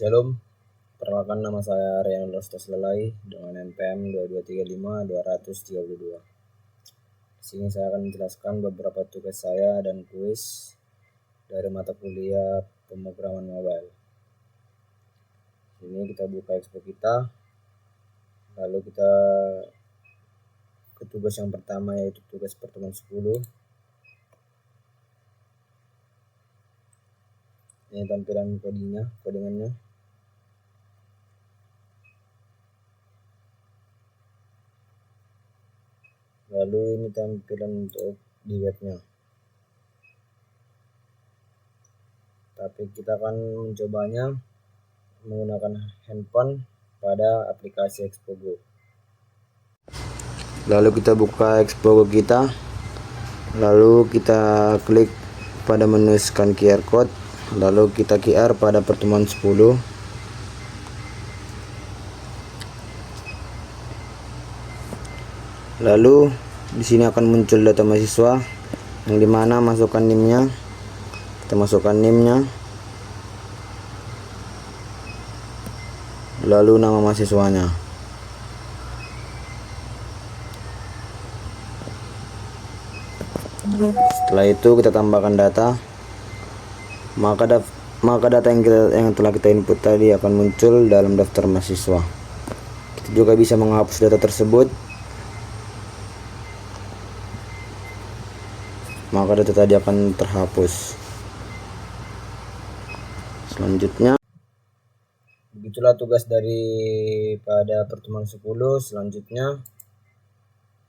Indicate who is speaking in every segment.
Speaker 1: Shalom, perkenalkan nama saya Rian Rostoslelai dengan NPM 2235232. Di sini saya akan menjelaskan beberapa tugas saya dan kuis dari mata kuliah pemrograman mobile. Ini kita buka expo kita, lalu kita ke tugas yang pertama, yaitu tugas pertemuan 10. Ini tampilan kodingannya. Lalu ini tampilan untuk di webnya. Tapi kita akan mencobanya menggunakan handphone pada aplikasi Expo Go. Lalu kita buka Expo Go kita, lalu kita klik pada menu scan QR code, lalu kita QR pada pertemuan 10. Lalu di sini akan muncul data mahasiswa, yang dimana masukkan NIM-nya. Kita masukkan NIM-nya, lalu nama mahasiswanya. Setelah itu kita tambahkan data, maka data yang telah kita input tadi akan muncul dalam daftar mahasiswa. Kita juga bisa menghapus data tersebut, maka data tadi akan terhapus. Selanjutnya, begitulah tugas daripada pertemuan 10. Selanjutnya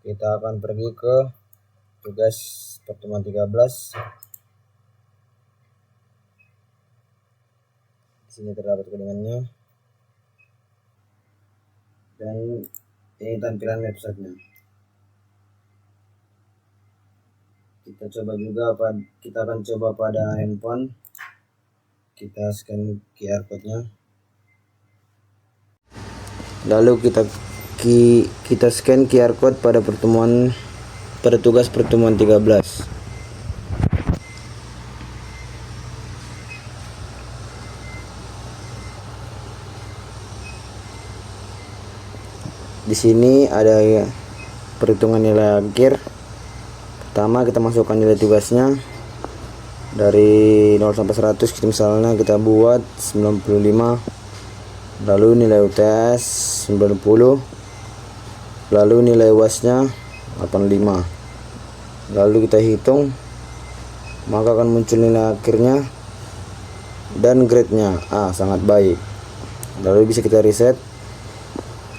Speaker 1: kita akan pergi ke tugas pertemuan 13. Di sini terdapat kodingannya dan ini tampilan websitenya. Kita akan coba pada handphone. Kita scan QR code-nya, lalu kita scan QR code pada tugas pertemuan 13. Di sini ada perhitungan nilai akhir. Pertama kita masukkan nilai tugasnya dari 0 sampai 100. Misalnya kita buat 95, lalu nilai UTS 90, lalu nilai UAS-nya 85. Lalu kita hitung, maka akan muncul nilai akhirnya dan grade-nya A, sangat baik. Lalu bisa kita reset,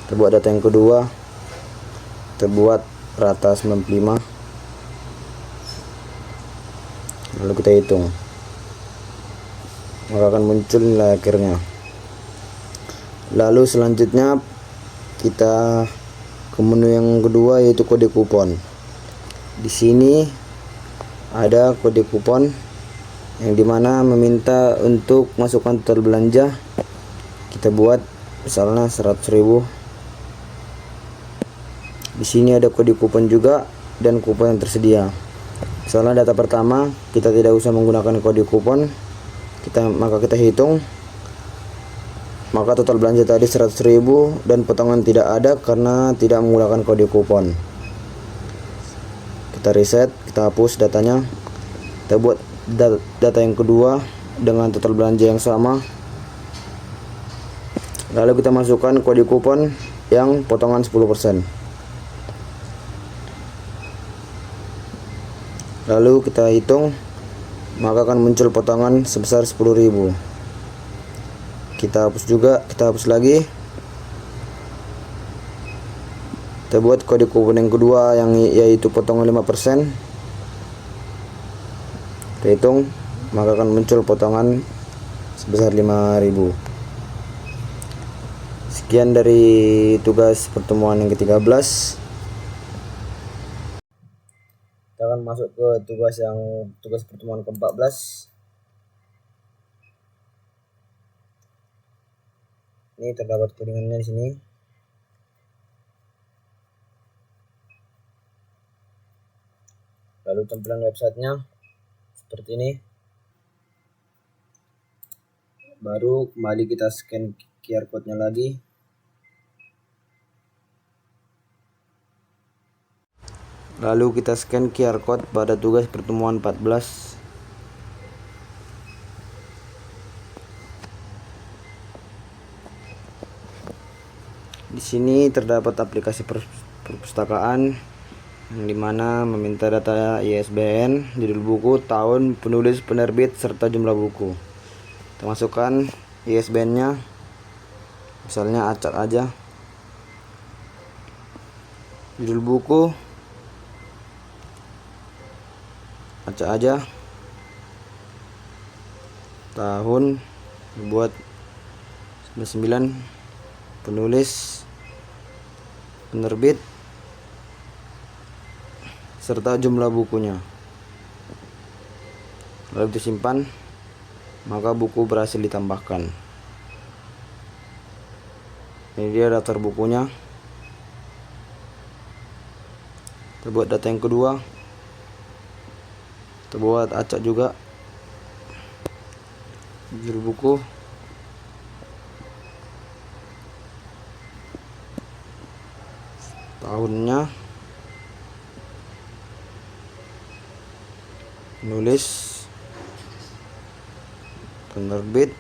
Speaker 1: kita buat data yang kedua, kita buat rata 95, lalu kita hitung, maka akan muncul nilai akhirnya. Lalu selanjutnya kita ke menu yang kedua, yaitu kode kupon. Di sini ada kode kupon yang dimana meminta untuk masukkan total belanja. Kita buat misalnya 100.000. Di sini ada kode kupon juga dan kupon yang tersedia. Misalnya data pertama kita tidak usah menggunakan kode kupon, maka kita hitung, maka total belanja tadi 100.000 dan potongan tidak ada karena tidak menggunakan kode kupon. Kita reset, kita hapus datanya, kita buat data yang kedua dengan total belanja yang sama, lalu kita masukkan kode kupon yang potongan 10%. Lalu kita hitung, maka akan muncul potongan sebesar 10.000. Kita hapus juga, kita hapus lagi. Kita buat kode kupon yang kedua yaitu potongan 5%. Kita hitung, maka akan muncul potongan sebesar 5.000. Sekian dari tugas pertemuan yang ke-13. Kita akan masuk ke tugas pertemuan ke-14. Ini terdapat kodingannya di sini. Lalu tampilan websitenya seperti ini. Baru kembali kita scan QR code-nya lagi. Lalu kita scan QR code pada tugas pertemuan 14. Di sini terdapat aplikasi perpustakaan yang dimana meminta data ISBN, judul buku, tahun, penulis, penerbit, serta jumlah buku. Kita masukkan ISBN-nya, misalnya acak aja. Judul buku acak aja. Tahun buat 99, penulis, penerbit, serta jumlah bukunya. Lalu disimpan, maka buku berhasil ditambahkan. Ini dia daftar bukunya. Kita buat data yang kedua, kita buat acak juga judul buku, tahunnya, penulis, penerbit,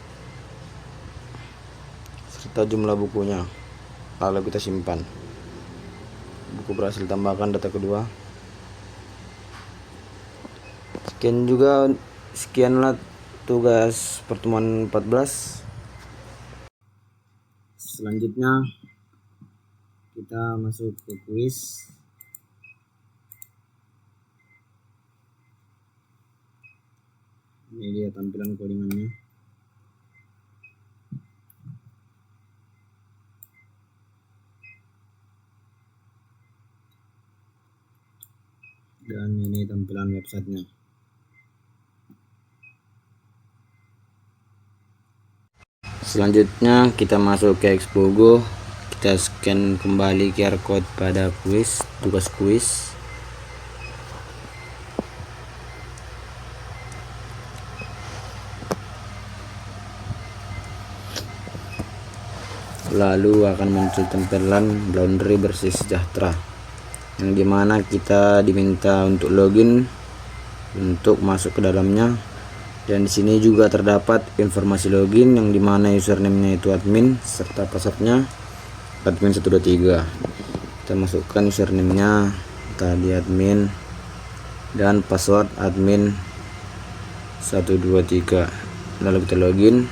Speaker 1: serta jumlah bukunya. Lalu kita simpan. Buku berhasil tambahkan data kedua. Sekianlah tugas pertemuan 14. Selanjutnya kita masuk ke kuis. Ini dia tampilan codingannya. Dan ini tampilan websitenya. Selanjutnya kita masuk ke Expogo. Kita scan kembali QR code pada kuis, tugas kuis. Lalu akan muncul tampilan laundry bersih sejahtera, yang dimana kita diminta untuk login untuk masuk ke dalamnya. Dan di sini juga terdapat informasi login, yang dimana username-nya itu admin serta password-nya admin 123. Kita masukkan username-nya tadi admin dan password admin 123. Lalu kita login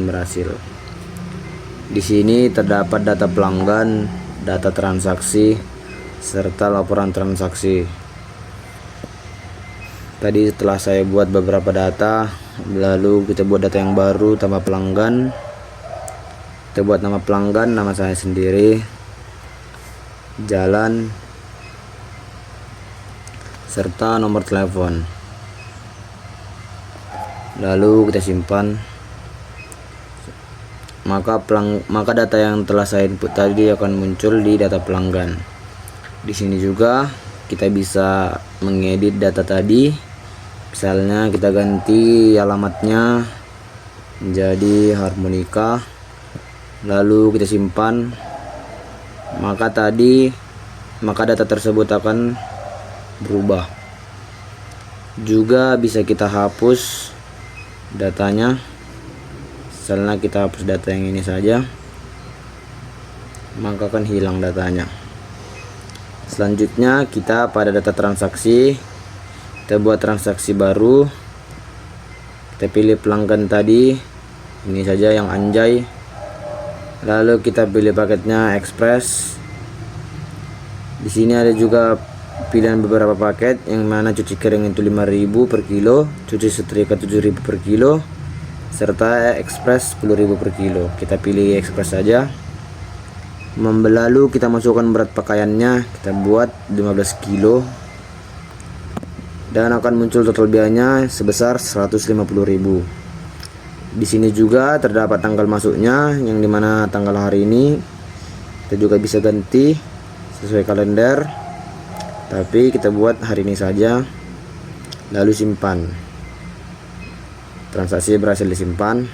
Speaker 1: berhasil. Di sini terdapat data pelanggan, data transaksi, serta laporan transaksi. Tadi setelah saya buat beberapa data, lalu kita buat data yang baru tambah pelanggan. Kita buat nama pelanggan, nama saya sendiri, jalan, serta nomor telepon. Lalu kita simpan. Maka data yang telah saya input tadi akan muncul di data pelanggan. Di sini juga kita bisa mengedit data tadi. Misalnya kita ganti alamatnya menjadi Harmonika, lalu kita simpan. Maka data tersebut akan berubah. Juga bisa kita hapus datanya. Misalnya kita hapus data yang ini saja, maka akan hilang datanya. Selanjutnya kita pada data transaksi, kita buat transaksi baru. Kita pilih pelanggan tadi, ini saja yang anjay. Lalu kita pilih paketnya Express. Di sini ada juga pilihan beberapa paket, yang mana cuci kering itu 5.000 per kilo, cuci setrika 7.000 per kilo, serta Express 10.000 per kilo. Kita pilih Express saja. Lalu kita masukkan berat pakaiannya, kita buat 15 kilo, dan akan muncul total biayanya sebesar 150.000. Di sini juga terdapat tanggal masuknya, yang dimana tanggal hari ini kita juga bisa ganti sesuai kalender, tapi kita buat hari ini saja. Lalu simpan. transaksi berhasil disimpan.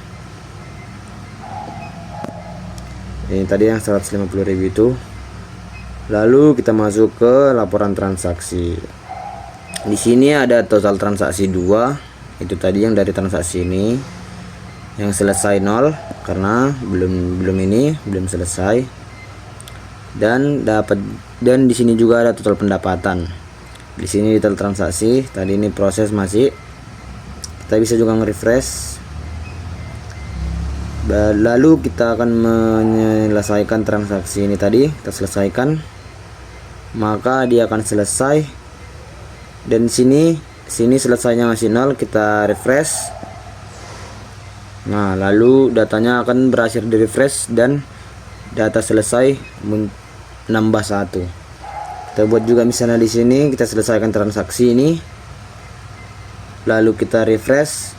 Speaker 1: Ini tadi yang 150.000 itu. Lalu kita masuk ke laporan transaksi. Di sini ada total transaksi 2. Itu tadi yang dari transaksi ini. Yang selesai 0 karena belum selesai. Dan di sini juga ada total pendapatan. Di sini detail transaksi. Tadi ini proses masih. Kita bisa juga nge-refresh. Lalu kita akan menyelesaikan transaksi ini tadi. Kita selesaikan, maka dia akan selesai. Dan sini selesainya masih 0. Kita refresh. Nah, lalu datanya akan berhasil di refresh dan data selesai menambah 1. Kita buat juga misalnya di sini kita selesaikan transaksi ini. Lalu kita refresh,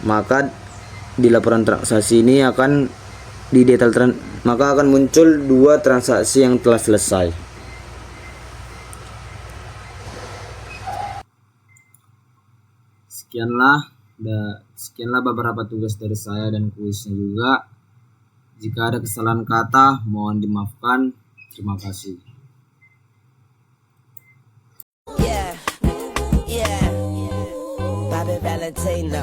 Speaker 1: maka di laporan transaksi ini akan maka akan muncul 2 transaksi yang telah selesai. Sekianlah beberapa tugas dari saya dan kuisnya juga. Jika ada kesalahan kata, mohon dimaafkan. Terima kasih.
Speaker 2: Bobby Valentino.